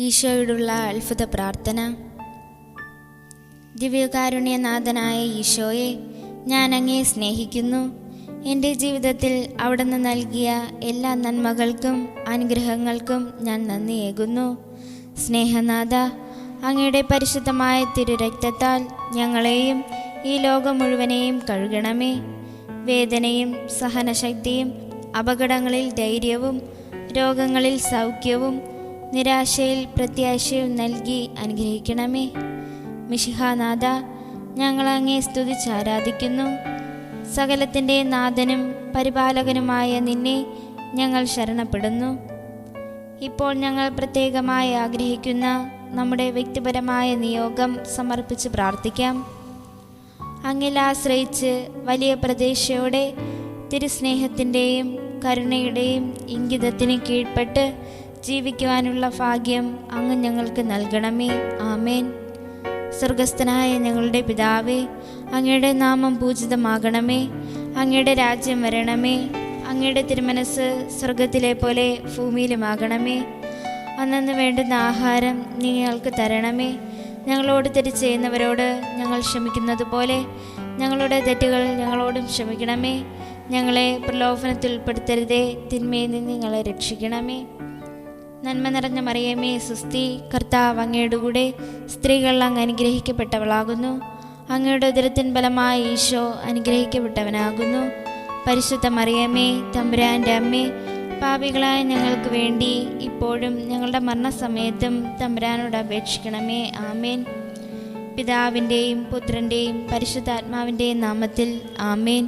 ഈശോയോടുള്ള അത്ഭുത പ്രാർത്ഥന. ദിവ്യകാരുണ്യനാഥനായ ഈശോയെ, ഞാൻ അങ്ങയെ സ്നേഹിക്കുന്നു. എൻ്റെ ജീവിതത്തിൽ അവിടുന്ന് നൽകിയ എല്ലാ നന്മകൾക്കും അനുഗ്രഹങ്ങൾക്കും ഞാൻ നന്ദിയേകുന്നു. സ്നേഹനാഥ, അങ്ങയുടെ പരിശുദ്ധമായ തിരുരക്തത്താൽ ഞങ്ങളെയും ഈ ലോകം മുഴുവനെയും കഴുകണമേ. വേദനയും സഹനശക്തിയും അപകടങ്ങളിൽ ധൈര്യവും രോഗങ്ങളിൽ സൗഖ്യവും നിരാശയിൽ പ്രത്യാശയും നൽകി അനുഗ്രഹിക്കണമേ. മിശിഹാനാഥ, ഞങ്ങൾ അങ്ങയെ സ്തുതിച്ച് ആരാധിക്കുന്നു. സകലത്തിൻ്റെ നാഥനും പരിപാലകനുമായ നിന്നെ ഞങ്ങൾ ശരണപ്പെടുന്നു. ഇപ്പോൾ ഞങ്ങൾ പ്രത്യേകമായി ആഗ്രഹിക്കുന്ന നമ്മുടെ വ്യക്തിപരമായ നിയോഗം സമർപ്പിച്ച് പ്രാർത്ഥിക്കാം. അങ്ങിൽ ആശ്രയിച്ച് വലിയ പ്രതീക്ഷയോടെ തിരുസ്നേഹത്തിൻ്റെയും കരുണയുടെയും ഇംഗിതത്തിന് കീഴ്പ്പെട്ട് ജീവിക്കുവാനുള്ള ഭാഗ്യം അങ്ങ് ഞങ്ങൾക്ക് നൽകണമേ. ആമേൻ. സ്വർഗസ്ഥനായ ഞങ്ങളുടെ പിതാവേ, അങ്ങയുടെ നാമം പൂജിതമാകണമേ. അങ്ങയുടെ രാജ്യം വരണമേ. അങ്ങയുടെ തിരുമനസ് സ്വർഗത്തിലെ പോലെ ഭൂമിയിലുമാകണമേ. അന്നന്ന് വേണ്ടുന്ന ആഹാരം നീ ഞങ്ങൾക്ക് തരണമേ. ഞങ്ങളോട് തെറ്റ് ചെയ്യുന്നവരോട് ഞങ്ങൾ ക്ഷമിക്കുന്നത് പോലെ ഞങ്ങളുടെ തെറ്റുകൾ ഞങ്ങളോടും ക്ഷമിക്കണമേ. ഞങ്ങളെ പ്രലോഭനത്തിൽ ഉൾപ്പെടുത്തരുതേ, തിന്മയിൽ നിന്ന് ഞങ്ങളെ രക്ഷിക്കണമേ. നന്മ നിറഞ്ഞ മറിയമേ, സുസ്തി, കർത്താവ് അങ്ങയുടെ കൂടെ, സ്ത്രീകൾ അങ്ങ് അനുഗ്രഹിക്കപ്പെട്ടവളാകുന്നു. അങ്ങയുടെ ഉദരത്തിൻ ബലമായ ഈശോ അനുഗ്രഹിക്കപ്പെട്ടവനാകുന്നു. പരിശുദ്ധ മറിയമേ, തമ്പുരാൻ്റെ അമ്മേ, പാപികളായ ഞങ്ങൾക്ക് വേണ്ടി ഇപ്പോഴും ഞങ്ങളുടെ മരണസമയത്തും തമ്പുരാനോട് അപേക്ഷിക്കണമേ. ആമേൻ. പിതാവിൻ്റെയും പുത്രൻ്റെയും പരിശുദ്ധാത്മാവിൻ്റെയും നാമത്തിൽ ആമേൻ.